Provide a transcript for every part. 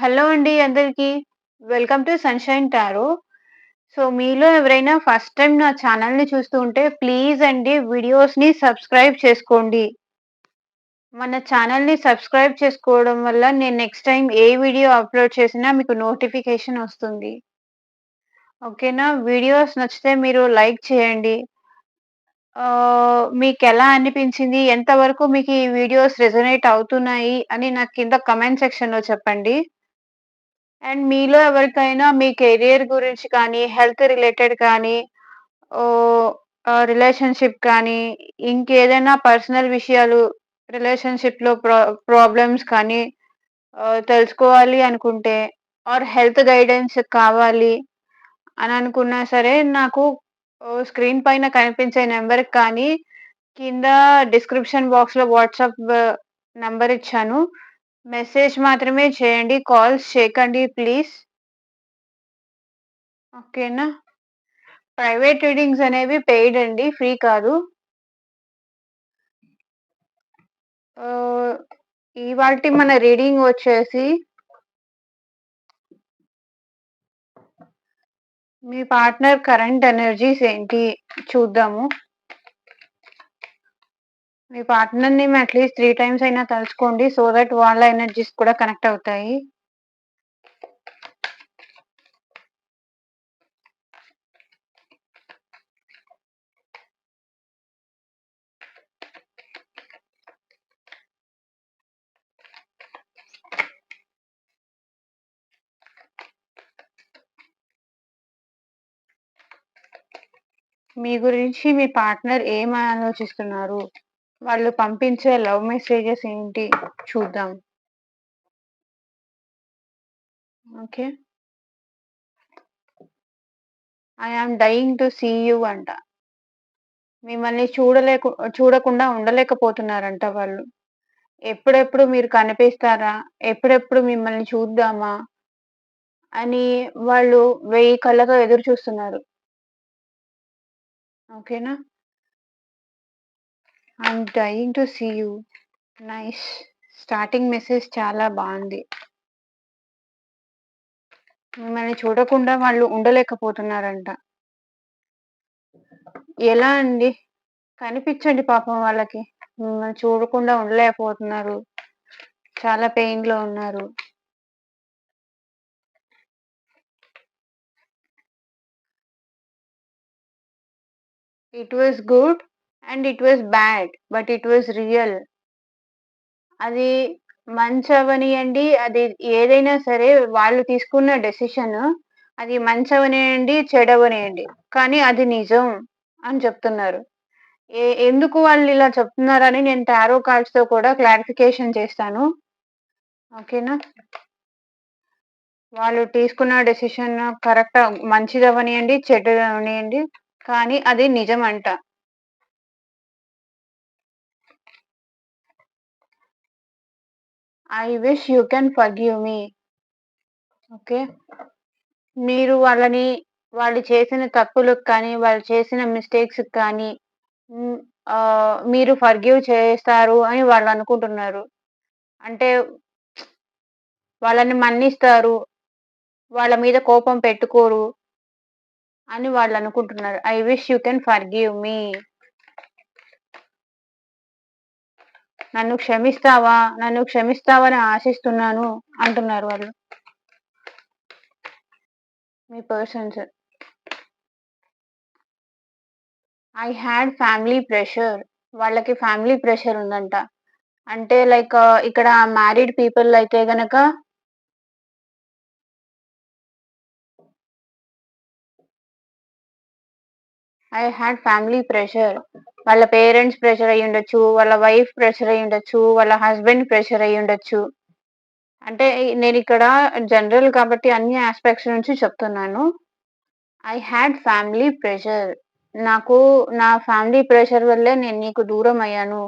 Hello అండి అందరికి. Welcome to sunshine tarot. మీలో ఎవరైనా ఫస్ట్ టైమ్ నా ఛానెల్‌ని చూస్తూ ఉంటే ప్లీజ్ అండి వీడియోస్‌ని సబ్స్క్రైబ్ చేసుకోండి. మన ఛానెల్‌ని సబ్స్క్రైబ్ చేసుకోవడం వల్ల నేను నెక్స్ట్ టైమ్ ఏ వీడియో అప్‌లోడ్ చేసినా మీకు నోటిఫికేషన్ వస్తుంది. ఓకేనా? వీడియోస్ నచ్చితే మీరు లైక్ చేయండి. మీకెలా అనిపించింది? ఎంతవరకు మీకు ఈ వీడియోస్ రెసొనేట్ అవుతున్నాయి అని నాకు కింద కామెంట్ సెక్షన్‌లో చెప్పండి. అండ్ మీలో ఎవరికైనా మీ కెరియర్ గురించి కానీ, హెల్త్ రిలేటెడ్ కానీ, ఓహ్, రిలేషన్‌షిప్ కానీ, ఇంకేదైనా పర్సనల్ విషయాలు రిలేషన్‌షిప్‌లో ప్రాబ్లమ్స్ కానీ తెలుసుకోవాలి అనుకుంటే హెల్త్ గైడెన్స్ కావాలి అని అనుకున్నా సరే నాకు స్క్రీన్ పైన కనిపించే నంబర్‌కి కానీ, కింద డిస్క్రిప్షన్ బాక్స్‌లో వాట్సాప్ నంబర్ ఇచ్చాను. మెసేజ్ మాత్రమే చేయండి. కాల్స్ చేయకండి ప్లీజ్. ఓకేనా? ప్రైవేట్ రీడింగ్స్ అనేవి పెయిడ్ అండి. ఫ్రీ కాదు. ఆహ్, ఇవాల్టి మన రీడింగ్ వచ్చేసి మీ పార్ట్నర్ కరెంట్ ఎనర్జీస్ ఏంటి చూద్దాము. మీ పార్ట్నర్‌ని అట్‌లీస్ట్ 3 టైమ్స్ అయినా తలుచుకోండి. సో థట్ వాళ్ళ ఎనర్జీస్ కూడా కనెక్ట్ అవుతాయి. మీ గురించి మీ పార్ట్నర్ ఏం ఆలోచిస్తున్నారు? వాళ్ళు పంపించే లవ్ మెసేజెస్ ఏంటి చూద్దాం. Okay. I am dying to see you అంట. మిమ్మల్ని చూడకుండా ఉండలేకపోతున్నారంట వాళ్ళు. ఎప్పుడెప్పుడు మీరు కనిపిస్తారా? ఎప్పుడెప్పుడు మిమ్మల్ని చూద్దామా? అని వాళ్ళు 1000 కళ్ళతో ఎదురు చూస్తున్నారు. ఓకేనా? I am dying to see you. Nice. Starting message చాలా బావుంది. మిమ్మల్ని చూడకుండా వాళ్ళు ఉండలేకపోతున్నారంట. ఎలా అండి? కనిపించండి పాపం వాళ్ళకి. మిమ్మల్ని చూడకుండా ఉండలేకపోతున్నారు. చాలా పెయిన్‌లో ఉన్నారు. It was good and it was bad. But it was real. అది మంచవ్వనియండి, అది ఏదైనా సరే వాళ్ళు తీసుకున్న డెసిషన్ అది మంచవనియండి, చెడవనియండి. కానీ అది నిజం అని చెప్తున్నారు. ఎందుకు వాళ్ళిలా చెప్తున్నారని నేను టారో కార్డ్స్‌తో కూడా క్లారిఫికేషన్ చేస్తాను. ఓకేనా? వాళ్ళు తీసుకున్న డెసిషన్ కరెక్ట్ మంచిదవ్వనియండి, చెడ్డదవ్వనియండి. కానీ అది నిజమంట. I wish you can forgive me. Okay. మీరు వాళ్ళు చేసిన తప్పులకు కానీ, వాళ్ళు చేసిన మిస్టేక్స్‌కి కానీ హ్మ్. మీరు ఫర్‌గివ్ చేస్తారు అని వాళ్ళనుకుంటున్నారు. అంటే వాళ్ళని మన్నిస్తారు. వాళ్ళ మీద కోపం పెట్టుకోరు అని వాళ్ళనుకుంటున్నారు. I wish you can forgive me. నన్ను క్షమిస్తావా? నన్ను క్షమిస్తావని ఆశిస్తున్నాను అంటున్నారు వాళ్ళు. మీ persons. I had family pressure. వాళ్ళకి ఫ్యామిలీ ప్రెషర్ ఉందంట. అంటే లైక్ ఇక్కడ మ్యారీడ్ పీపుల్ అయితే గనక ఐ హాడ్ ఫ్యామిలీ ప్రెషర్. వాళ్ళ పేరెంట్స్ ప్రెషర్ అయ్యుండొచ్చు. వాళ్ళ వైఫ్ ప్రెషర్ అయ్యుండొచ్చు. వాళ్ళ హస్బెండ్ ప్రెషర్ అయ్యుండొచ్చు. అంటే నేనిక్కడ జనరల్ కాబట్టి అన్ని యాస్పెక్ట్స్ నుంచి చెప్తున్నాను. I had family pressure. నాకు నా ఫ్యామిలీ ప్రెషర్ వల్లే నేను నీకు దూరమయ్యాను.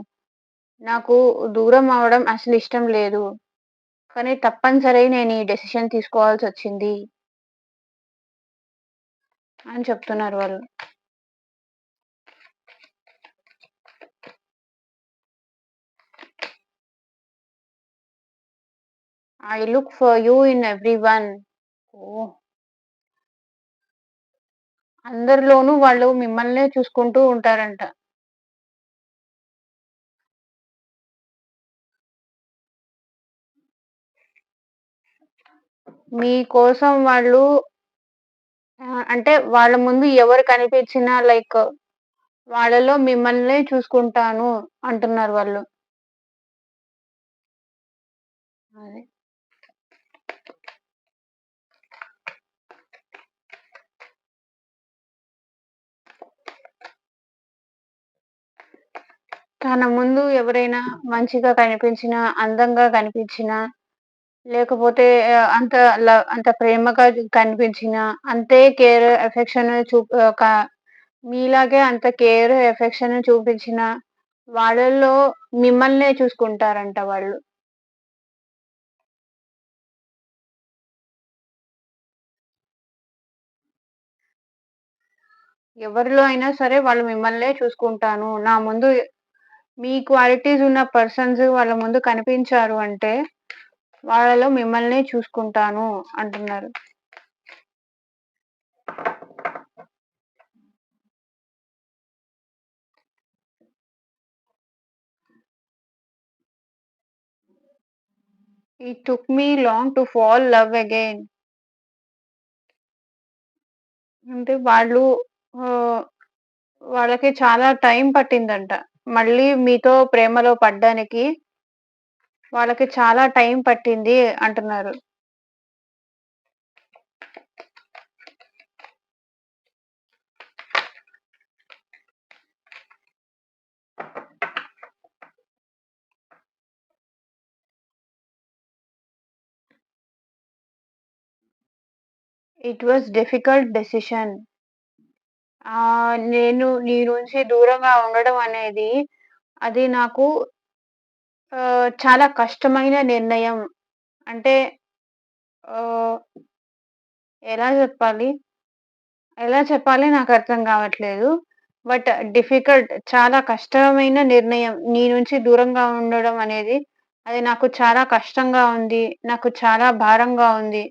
నాకు దూరం అవ్వడం అసలిష్టం లేదు. కానీ తప్పనిసరి నేను ఈ డెసిషన్ తీసుకోవాల్సొచ్చింది అని చెప్తున్నారు వాళ్ళు. I look for you in everyone. Oh! అందరిలోనూ వాళ్ళు మిమ్మల్నే చూసుకుంటూ ఉంటారంట. మీ కోసం వాళ్ళు అంటే వాళ్ళ ముందు ఎవరు కనిపించినా లైక్ వాళ్ళలో మిమ్మల్నే చూసుకుంటాను అంటున్నారు వాళ్ళు. అదే. తన ముందు ఎవరైనా మంచిగా కనిపించినా, అందంగా కనిపించినా, లేకపోతే అంత ప్రేమగా కనిపించినా, అంతే కేర్, ఎఫెక్షన్ మీలాగే అంత కేర్, ఎఫెక్షన్ చూపించిన వాళ్ళలో మిమ్మల్నే చూసుకుంటారంట వాళ్ళు. ఎవరిలో అయినా సరే వాళ్ళు మిమ్మల్నే చూసుకుంటాను. నా ముందు మీ క్వాలిటీస్ ఉన్న పర్సన్స్ వాళ్ళ ముందు కనిపించారు అంటే, వాళ్ళలో మిమ్మల్నే చూసుకుంటాను అంటున్నారు. It took me long to fall love again. అంటే వాళ్ళు ఆహ్, వాళ్ళకి చాలా టైం పట్టిందంట. మళ్ళీ మీతో ప్రేమలో పడ్డానికి వాళ్ళకి చాలా టైం పట్టింది అంటున్నారు. It was difficult decision. నేను నీ నుంచి దూరంగా ఉండడం అనేది అది నాకు చాలా కష్టమైన నిర్ణయం. అంటే ఆహ్, ఎలా జెప్పాలి? ఎలా చెప్పాలి నాకర్థం గావట్లేదు. బట్ చాలా కష్టమైన నిర్ణయం. నీ నుంచి దూరంగా ఉండడం అనేది, అది నాకు చాలా కష్టంగా ఉంది. నాకు చాలా భారంగా ఉంది.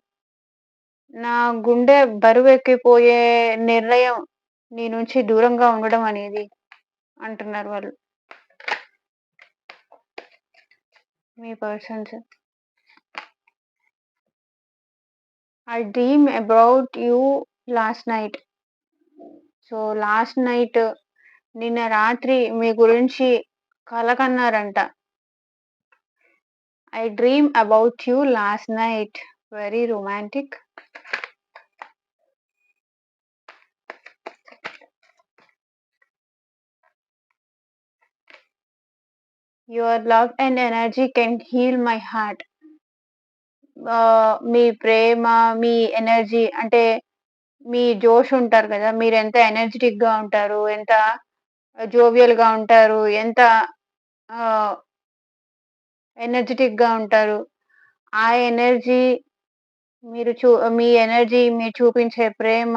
నా గుండె బరువెక్కిపోయే నిర్ణయం నీ నుంచి దూరంగా ఉండడం అనేది అంటున్నారు వాళ్ళు. మీ persons. I dream about you last night. So, last night నిన్న రాత్రి మీ గురించి కల కన్నారంట. I dream about you last night. Very romantic. Your love and energy can heal my heart. మీ ప్రేమ, మీ ఎనర్జీ అంటే మీ జోష్ ఉంటారు కదా! మీరెంత ఎనర్జిటిక్‌గా ఉంటారు. ఎంత జోవియల్‌గా ఉంటారు. ఎంత ఆహ్, ఎనర్జిటిక్‌గా ఉంటారు. ఆ ఎనర్జీ మీరు చూ మీ ఎనర్జీ మీరు చూపించే ప్రేమ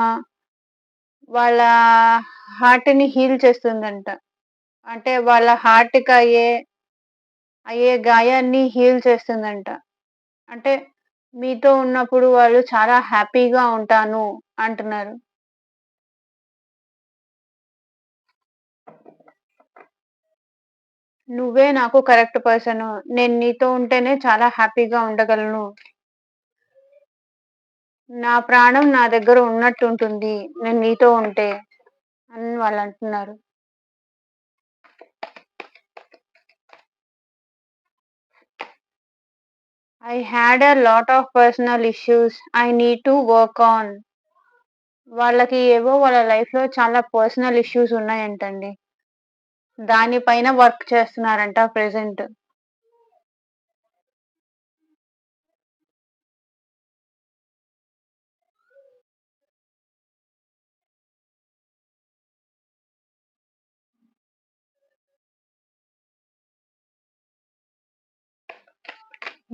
వాళ్ళ హార్ట్‌ని హీల్ చేస్తుందంట. అంటే వాళ్ళ హార్ట్‌కి అయ్యే గాయాన్ని హీల్ చేస్తుందంట. అంటే మీతో ఉన్నప్పుడు వాళ్ళు చాలా హ్యాపీగా ఉంటాను అంటున్నారు. నువ్వే నాకు కరెక్ట్ పర్సను. నేను నీతో ఉంటేనే చాలా హ్యాపీగా ఉండగలను. నా ప్రాణం నా దగ్గర ఉన్నట్టుంటుంది. నేను నీతో ఉంటే అని వాళ్ళంటున్నారు. I had a lot of personal issues I need to work on. వాళ్ళకి ఏవో వాళ్ళ లైఫ్‌లో చాలా పర్సనల్ ఇష్యూస్ ఉన్నాయంటండి. దాని పైన వర్క్ చేస్తున్నారంట ప్రెజెంట్.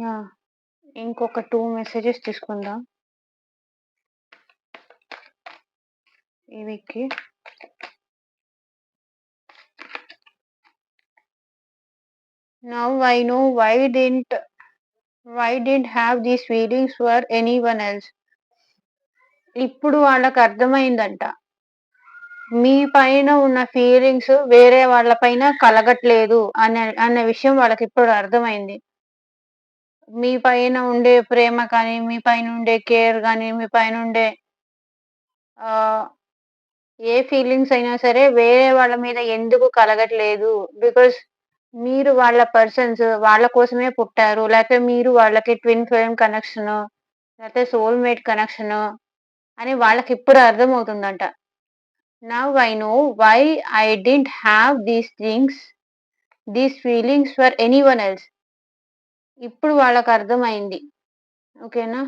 యాహ్! ఇంకొక 2 మెసేజెస్ తీసుకుందాం ఈ వీక్‌కి. Now I know why didn't why didn't have these feelings for anyone else. ఇప్పుడు వాళ్ళకర్థమైందంట. మీ పైన ఉన్న ఫీలింగ్స్ వేరే వాళ్ళ పైన కలగట్లేదు అన్న విషయం వాళ్ళకిప్పుడు అర్థమైంది. మీ పైన ఉండే ప్రేమ కానీ, మీ పైనుండే కేర్ గాని, మీ పైనుండే ఆహ్, ఏ ఫీలింగ్స్ అయినా సరే వేరే వాళ్ళ మీద ఎందుకు కలగట్లేదు. బికాజ్ మీరు వాళ్ళ పర్సన్స్. వాళ్ళ కోసమే పుట్టారు. లేతే మీరు వాళ్ళకి ట్విన్ ఫ్లేమ్ కనెక్షను, లేతే సోల్‌మేట్ కనెక్షను అని వాళ్ళకిప్పుడు అర్థమవుతుందంట. Now I know why I didn't have these feelings for anyone else. ఇప్పుడు వాళ్ళకర్థమైంది. ఓకేనా?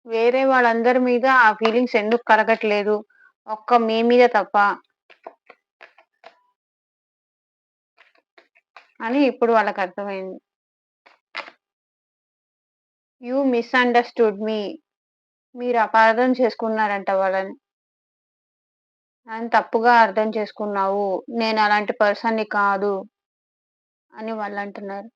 వేరే వాళ్ళందరి మీద ఆ ఫీలింగ్స్ ఎందుకు కలగట్లేదు. ఒక్క మీ మీద తప్ప అని ఇప్పుడు వాళ్ళకర్థమైంది. యూ మిస్‌అండర్‌స్టూడ్ మీ. మీరు అపార్థం చేసుకున్నారంట వాళ్ళని. తప్పుగా అర్థం చేసుకున్నావు. నేనలాంటి పర్సన్‌ని కాదు అని వాళ్ళంటున్నారు.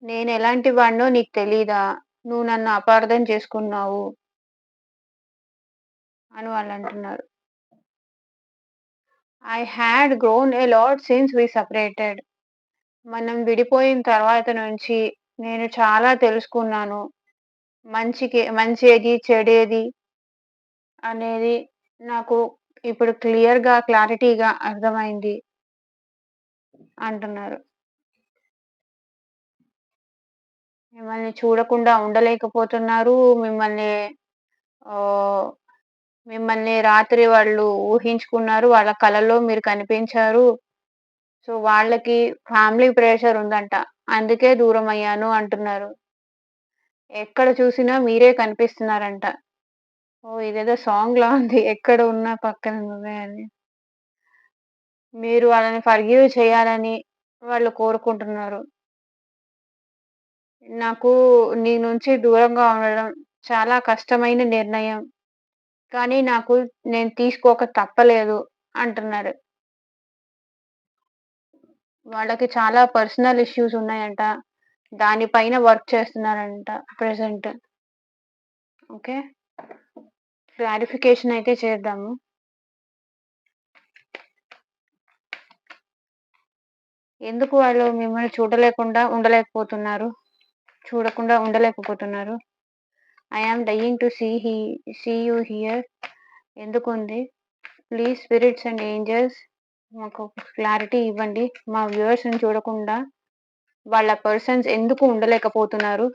నేనెలాంటి వాడినో నీకు తెలీదా? నువ్వు నన్ను అపార్థం చేసుకున్నావు అని వాళ్ళంటున్నారు. I had grown a lot since we separated. మనం విడిపోయిన తర్వాత నుంచి నేను చాలా తెలుసుకున్నాను. మంచేది, చెడేది అనేది నాకు ఇప్పుడు క్లారిటీగా అర్థమైంది అంటున్నారు. మిమ్మల్ని చూడకుండా ఉండలేకపోతున్నారు. ఆహ్, మిమ్మల్ని రాత్రి వాళ్ళు ఊహించుకున్నారు. వాళ్ళ కలలో మీరు కనిపించారు. సో, వాళ్ళకి ఫ్యామిలీ ప్రెషర్ ఉందంట. అందుకే దూరమయ్యాను అంటున్నారు. ఎక్కడ చూసినా మీరే కనిపిస్తున్నారంట. ఓహ్! ఇదేదో సాంగ్‌లా ఉంది. ఎక్కడ ఉన్నా పక్కన నువ్వే అని. మీరు వాళ్ళని ఫర్‌గివ్ చేయాలని వాళ్ళు కోరుకుంటున్నారు. నాకు నీ నుంచి దూరంగా ఉండడం చాలా కష్టమైన నిర్ణయం. కానీ నేను తీసుకోక తప్పలేదు అంటున్నాడు. వాళ్ళకి చాలా పర్సనల్ ఇష్యూస్ ఉన్నాయంట. దాని పైన వర్క్ చేస్తున్నారంట ప్రెజెంట్. ఓకే. క్లారిఫికేషన్ అయితే చేద్దాము. ఎందుకు వాళ్ళు మిమ్మల్ని చూడకుండా ఉండలేకపోతున్నారు? I am dying to see you here. ఎందుకుంది? ప్లీజ్ స్పిరిట్స్ అండ్ ఏంజెల్స్ మాకు క్లారిటీ ఇవ్వండి. మా వ్యూవర్స్‌ని చూడకుండా వాళ్ళ పర్సన్స్ ఎందుకు ఉండలేకపోతున్నారు?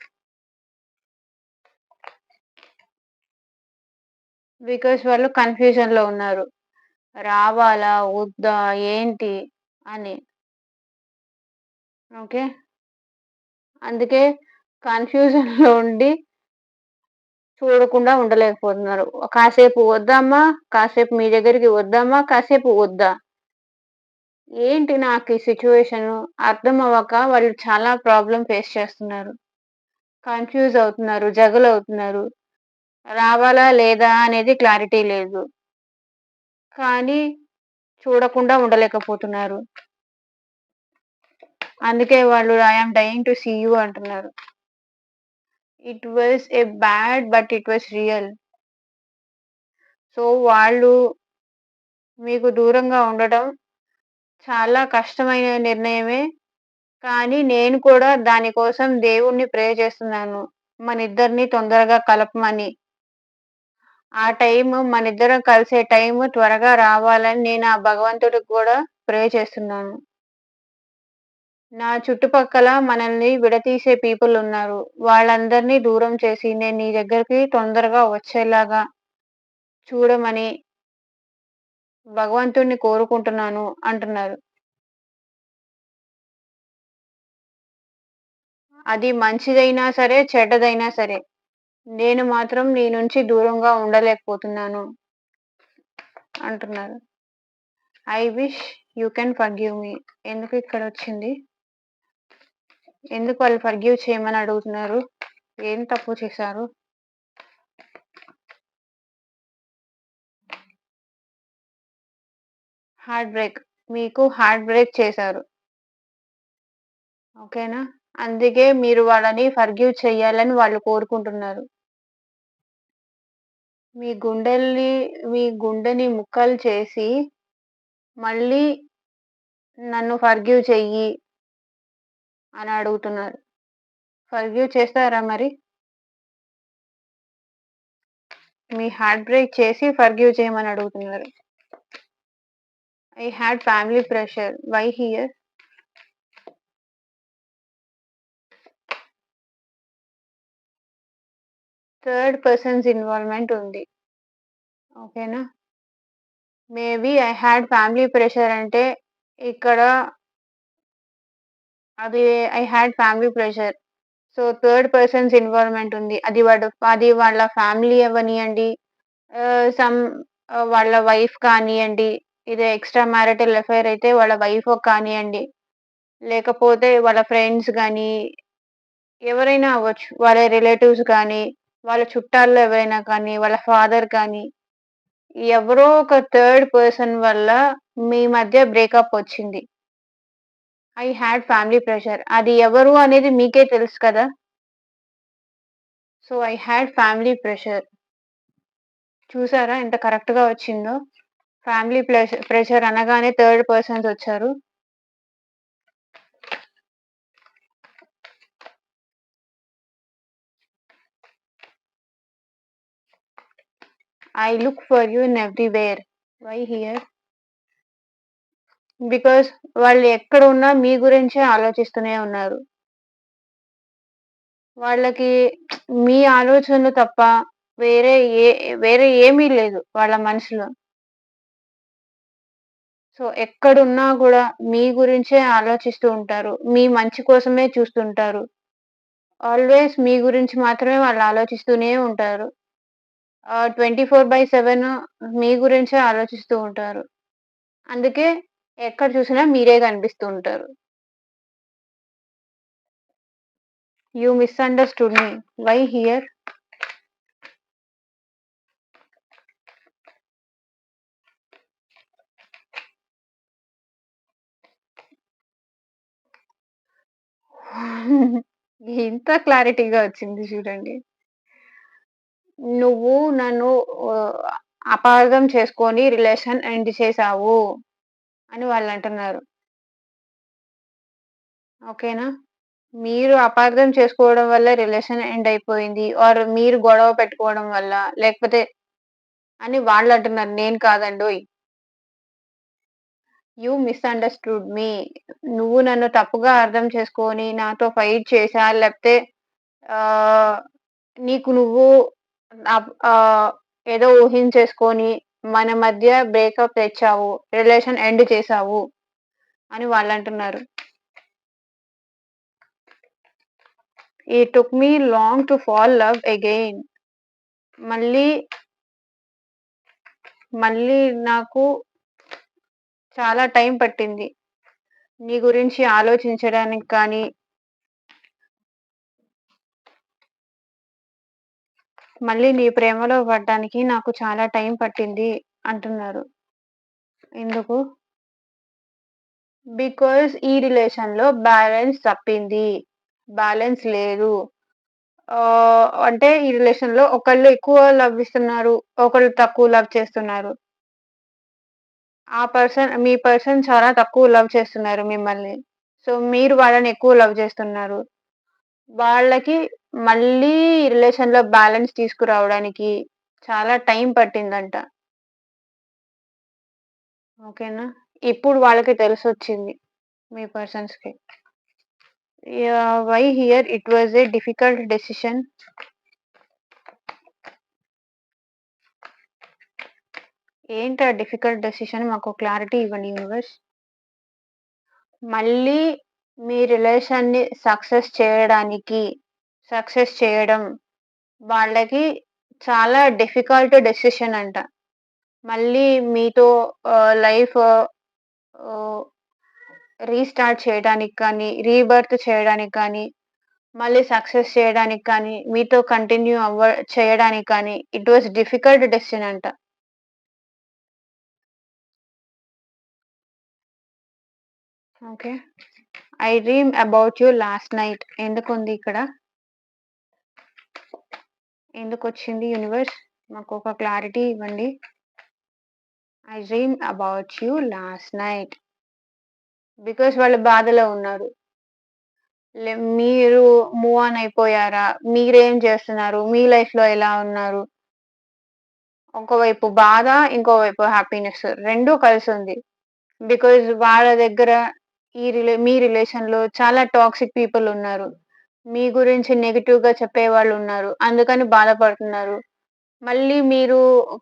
బికాజ్ వాళ్ళు కన్‌ఫ్యూజన్‌లో ఉన్నారు. రావాలా? వద్దా? ఏంటి? అని. ఓకే. అందుకే కన్‌ఫ్యూజన్‌లో ఉండి చూడకుండా ఉండలేకపోతున్నారు. కాసేపు వద్దామా? కాసేపు మీ దగ్గరికి వద్దామా? కాసేపు వద్దా? ఏంటి నాకు ఈ సిట్యుయేషను అర్థం అవ్వక వాళ్ళు చాలా ప్రాబ్లమ్ ఫేస్ చేస్తున్నారు. కన్‌ఫ్యూజ్ అవుతున్నారు. జగల్ అవుతున్నారు. రావాలా? లేదా? అనేది క్లారిటీ లేదు. కానీ చూడకుండా ఉండలేకపోతున్నారు. అందుకే వాళ్ళు I am dying to see you అంటున్నారు. It was a bad but it was real. So, వాళ్ళు మీకు దూరంగా ఉండడం చాలా కష్టమైన నిర్ణయమే. కానీ నేను కూడా దాని కోసం దేవుడిని ప్రే చేస్తున్నాను. మనిద్దరిని తొందరగా కలపమని. ఆ మనిద్దరం కలిసే టైము త్వరగా రావాలని నేను ఆ భగవంతుడికి కూడా ప్రే చేస్తున్నాను. నా చుట్టుపక్కల మనల్ని విడదీసే పీపుల్ ఉన్నారు. వాళ్ళందరినీ దూరం చేసి నేను నీ దగ్గరికి తొందరగా వచ్చేలాగా చూడమని భగవంతుడిని కోరుకుంటున్నాను అంటున్నారు. అది మంచిదైనా సరే, చెడ్డదైనా సరే. నేను మాత్రం నీ నుంచి దూరంగా ఉండలేకపోతున్నాను అంటున్నారు. I wish you can forgive me. ఎందుకు ఇక్కడొచ్చింది? ఎందుకు వాళ్ళు ఫర్గివ్ చేయమని అడుగుతున్నారు? ఏం తప్పు చేశారు? Heart break. మీకు హార్ట్ బ్రేక్ చేశారు. ఓకేనా? అందుకే మీరు వాళ్ళని ఫర్గివ్ చెయ్యాలని వాళ్ళు కోరుకుంటున్నారు. మీ గుండెని ముక్కలు చేసి మళ్ళీ నన్ను ఫర్గివ్ చెయ్యి అని అడుగుతున్నారు. ఫర్గివ్ చేస్తారా మరి? మీ హార్ట్ బ్రేక్ చేసి ఫర్గివ్ చేయమని అడుగుతున్నారు. I had family pressure. Why here? Third persons involvement ఉంది. ఓకేనా? Maybe I had family pressure అంటే ఇక్కడ అది I had family pressure. So, third persons involvement ఉంది. అది వాళ్ళ ఫ్యామిలీ అవ్వనియండి, సమ్ వాళ్ళ వైఫ్ కానియండి, ఇది ఎక్స్‌ట్రా మ్యారిటల్ అఫైర్ అయితే వాళ్ళ వైఫో కానియండి, లేకపోతే వాళ్ళ ఫ్రెండ్స్ గానీ, ఎవరైనా అవ్వచ్చు. వాళ్ళ రిలేటివ్స్ కానీ, వాళ్ళ చుట్టాల్లో ఎవరైనా కానీ, వాళ్ళ ఫాదర్ కానీ, ఎవరో ఒక థర్డ్ పర్సన్ వల్ల మీ మధ్య బ్రేకప్ వచ్చింది. I had family pressure. అది ఎవరు అనేది మీకే తెలుసు కదా! So, I had family pressure. చూసారా ఎంత కరెక్ట్‌గా వచ్చిందో? ఫ్యామిలీ ప్రెషర్ అనగానే థర్డ్ పర్సన్స్ వచ్చారు. I look for you in everywhere. Why here? Because వాళ్ళు ఎక్కడున్నా మీ గురించే ఆలోచిస్తూనే ఉన్నారు. వాళ్ళకి మీ ఆలోచనలు తప్ప వేరే ఏ వేరే ఏమీ లేదు వాళ్ళ మనసులో. సో, ఎక్కడున్నా గూడా మీ గురించే ఆలోచిస్తూ ఉంటారు. మీ మంచి కోసమే చూస్తుంటారు. ఆల్‌వేస్ మీ గురించి మాత్రమే వాళ్ళు ఆలోచిస్తూనే ఉంటారు. 24/7 మీ గురించే ఆలోచిస్తూ ఉంటారు. అందుకే ఎక్కడ చూసినా మీరే కనిపిస్తూ ఉంటారు. You misunderstood me. Why here? ఇంత క్లారిటీగా వచ్చింది చూడండి. నువ్వు నన్ను ఆహ్, అపార్థం చేసుకొని రిలేషన్ ఎండ్ చేశావు అని వాళ్ళంటున్నారు. ఓకేనా? మీరు అపార్థం చేసుకోవడం వల్ల రిలేషన్ ఎండ్ అయిపోయింది. ఆర్ మీరు గొడవ పెట్టుకోవడం వల్ల, లేకపోతే అని వాళ్ళంటున్నారు. నేను కాదండోయ్! యూ మిస్‌అండర్‌స్టూడ్ మీ. నువ్వు నన్ను తప్పుగా అర్థం చేసుకొని నాతో ఫైట్ చేశా, లేకపోతే ఆహ్, నీకు నువ్వు ఆహ్, ఏదో ఊహించేసుకొని మన మధ్య బ్రేకప్ తెచ్చావు. రిలేషన్ ఎండ్ చేశావు అని వాళ్ళంటున్నారు. It took me long to fall love again. మళ్ళీ, మళ్ళీ నాకు చాలా టైం పట్టింది. నీ గురించి ఆలోచించడానికి కానీ, మళ్ళీ నీ ప్రేమలో పడ్డానికి నాకు చాలా టైం పట్టింది అంటున్నారు. ఎందుకు? బికాజ్ ఈ రిలేషన్‌లో బ్యాలెన్స్ తప్పింది. బ్యాలెన్స్ లేదు. అంటే ఈ రిలేషన్‌లో ఒకళ్ళు ఎక్కువ లవ్ ఇస్తున్నారు. ఒకళ్ళు తక్కువ లవ్ చేస్తున్నారు. మీ పర్సన్ చాలా తక్కువ లవ్ చేస్తున్నారు మిమ్మల్ని. సో, మీరు వాళ్ళని ఎక్కువ లవ్ చేస్తున్నారు. వాళ్ళకి మళ్ళీ రిలేషన్‌లో బ్యాలెన్స్ తీసుకురావడానికి చాలా టైం పట్టిందంట. ఓకేనా? ఇప్పుడు వాళ్ళకి తెలిసొచ్చింది మీ పర్సన్స్‌కి. Why here it was a difficult decision. ఏంటా డిఫికల్ట్ డెసిషన్? మాకు క్లారిటీ ఇవ్వండి యూనివర్స్. మళ్ళీ మీ రిలేషన్‌ని సక్సెస్ చేయడం వాళ్ళకి చాలా డిఫికల్ట్ డెసిషన్ అంట. మళ్ళీ మీతో లైఫ్ ఓహ్, రీస్టార్ట్ చేయడానికి కానీ, రీబర్త్ చేయడానికి కానీ, మళ్ళీ సక్సెస్ చేయడానికి కానీ, మీతో కంటిన్యూ చేయడానికి కానీ, ఇట్ వాస్ డిఫికల్ట్ డెసిషన్ అంట. Okay. I dream about you last night ఎందుకుంది ఇక్కడ? ఎందుకొచ్చింది యూనివర్స్? మాకొక క్లారిటీ ఇవ్వండి. I dream about you last night. Because వాళ్ళు బాధలో ఉన్నారు. మీరు మూవ్ ఆన్ అయిపోయారా? మీరేం చేస్తున్నారు? మీ లైఫ్‌లో ఎలా ఉన్నారు? ఒకవైపు బాధ, ఇంకోవైపు హ్యాపీనెస్ 2 కలిసుంది. బికాజ్ వాళ్ళ దగ్గర మీ రిలేషన్‌లో చాలా టాక్సిక్ పీపుల్ ఉన్నారు. మీ గురించి నెగెటివ్‌గా చెప్పేవాళ్ళున్నారు. అందుకని బాధపడుతున్నారు. మళ్ళీ మీరు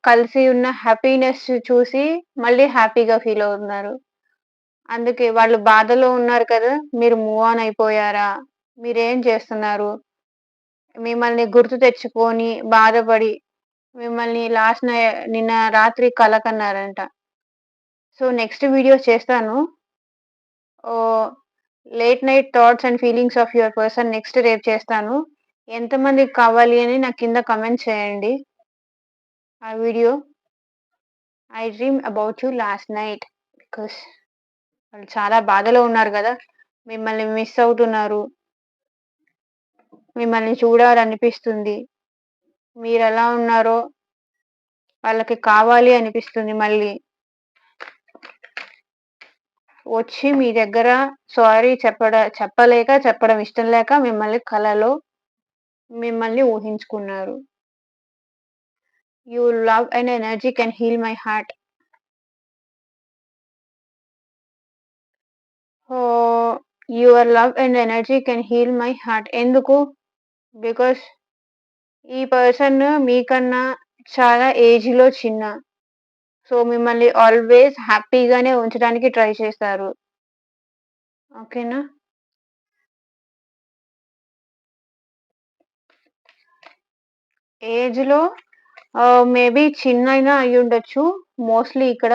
కలిసి ఉన్న హ్యాపీనెస్ చూసి మళ్ళీ హ్యాపీగా ఫీల్ అవుతున్నారు. అందుకే వాళ్ళు బాధలో ఉన్నారు కదా! మీరు మూవ్ ఆన్ అయిపోయారా? మీరేం చేస్తున్నారు? మిమ్మల్ని గుర్తు తెచ్చుకొని బాధపడి మిమ్మల్ని నిన్న రాత్రి కల కన్నారంట. సో, నెక్స్ట్ వీడియో చేస్తాను. Oh, late night thoughts and feelings of your person next రేపు చేస్తాను. ఎంతమందికి కావాలి అని నాకు కింద కామెంట్ చేయండి. ఆ video I dream about you last night because వాళ్ళు చాలా బాధలో ఉన్నారు గదా! మిమ్మల్ని మిస్ అవుతున్నారు. మిమ్మల్ని చూడాలనిపిస్తుంది. మీరెలా ఉన్నారో వాళ్ళకి కావాలి అనిపిస్తుంది మళ్ళీ. వచ్చి మీ దగ్గర సారీ చెప్పడం ఇష్టం లేక మిమ్మల్ని కలలో మిమ్మల్ని ఊహించుకున్నారు. Your love and energy can heal my heart. Oh, your love and energy can heal my heart ఎందుకు? బికాస్ ఈ పర్సన్ మీకన్నా చాలా ఏజ్‌లో చిన్న. సో, మిమ్మల్ని ఆల్‌వేస్ హ్యాపీగానే ఉంచడానికి ట్రై చేస్తారు. ఓకేనా? ఏజ్‌లో మేబీ చిన్నయినా అయ్యుండొచ్చు. మోస్ట్‌లీ ఇక్కడ.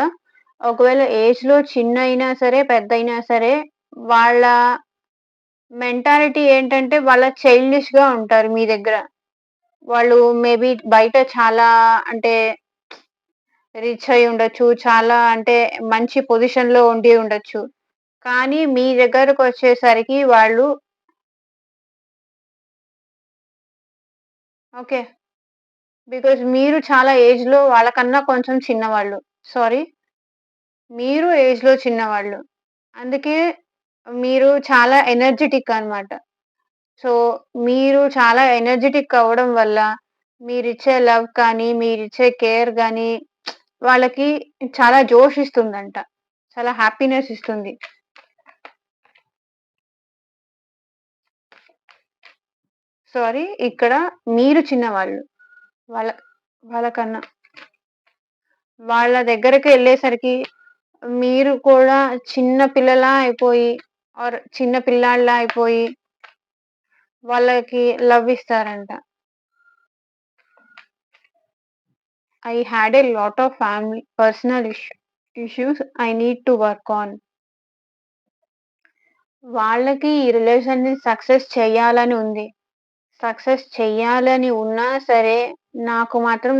ఒకవేళ ఏజ్‌లో చిన్నయినా సరే, పెద్దయినా సరే, వాళ్ళ మెంటాలిటీ ఏంటంటే వాళ్ళ చైల్డిష్‌గా ఉంటారు మీ దగ్గర. వాళ్ళు మేబీ బయట చాలా అంటే రిచ్ అయ్యి ఉండొచ్చు. చాలా అంటే మంచి పొజిషన్‌లో ఉండి ఉండొచ్చు. కానీ మీ దగ్గరకొచ్చేసరికి వాళ్ళు ఓకే. బికాజ్ మీరు చాలా ఏజ్‌లో వాళ్ళకన్నా కొంచెం చిన్నవాళ్ళు. సారీ. మీరు ఏజ్‌లో చిన్నవాళ్ళు. అందుకే మీరు చాలా ఎనర్జిటిక్ అన్నమాట. సో, మీరు చాలా ఎనర్జిటిక్ అవ్వడం వల్ల మీరిచ్చే లవ్ కానీ, మీరిచ్చే కేర్ గానీ వాళ్ళకి చాలా జోష్ ఇస్తుందంట. చాలా హ్యాపీనెస్ ఇస్తుంది. సారీ. ఇక్కడ మీరు చిన్నవాళ్ళు. వాళ్ళ వాళ్ళకన్నా. వాళ్ళ దగ్గరికెళ్ళేసరికి మీరు కూడా చిన్న పిల్లలా అయిపోయి చిన్న పిల్లాడిలా అయిపోయి వాళ్ళకి లవ్ ఇస్తారంట. I had a lot of personal issues I need to work on. వాళ్ళకి ఈ రిలేషన్‌ని సక్సెస్ చేయాలని ఉంది. సక్సెస్ చెయ్యాలని ఉన్నా సరే,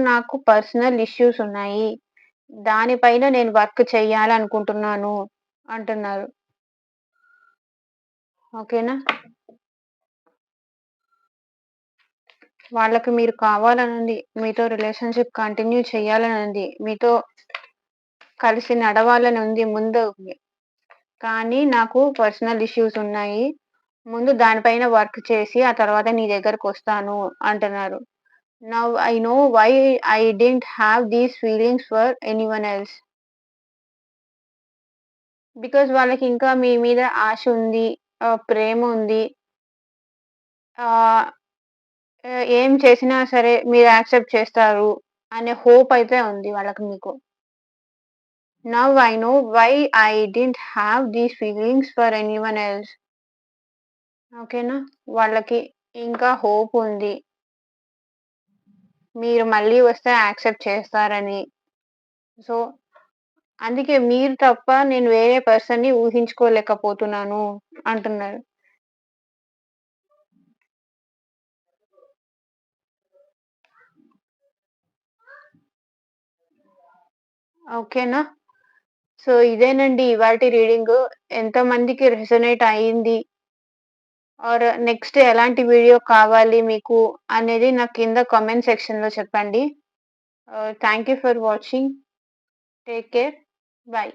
నాకు పర్సనల్ ఇష్యూస్ ఉన్నాయి. దానిపైన నేను వర్క్ చెయ్యాలనుకుంటున్నాను అంటున్నారు. ఓకేనా? వాళ్ళకి మీరు కావాలనుంది. మీతో రిలేషన్‌షిప్ కంటిన్యూ చేయాలనుంది. మీతో కలిసి నడవాలనుంది ముందుకి. కానీ నాకు పర్సనల్ ఇష్యూస్ ఉన్నాయి. ముందు దానిపైన వర్క్ చేసి, ఆ తర్వాత నీ దగ్గరకొస్తాను అంటున్నారు. Now I know why I didn't have these feelings for anyone else. Because వాళ్ళకింకా మీ మీద ఆశ ఉంది. ప్రేముంది. ఆహ్, ఏం చేసినా సరే మీరు యాక్సెప్ట్ చేస్తారు అనే హోప్ అయితే ఉంది వాళ్ళకి మీకు. Now I know why I didn't have these feelings for anyone else. ఓకేనా? వాళ్ళకి ఇంకా హోప్ ఉంది. మీరు మళ్ళీ వస్తే యాక్సెప్ట్ చేస్తారని. సో, అందుకే మీరు తప్ప నేను వేరే పర్సన్‌ని ఊహించుకోలేకపోతున్నాను అంటున్నారు. ఓకేనా? సో, ఇదేనండి ఇవాల్టి రీడింగు. ఎంతమందికి రెసొనేట్ అయింది ఆర్ నెక్స్ట్ ఎలాంటి వీడియో కావాలి మీకు అనేది నాకు కింద కామెంట్ సెక్షన్‌లో చెప్పండి. Thank you for watching. Take care. By.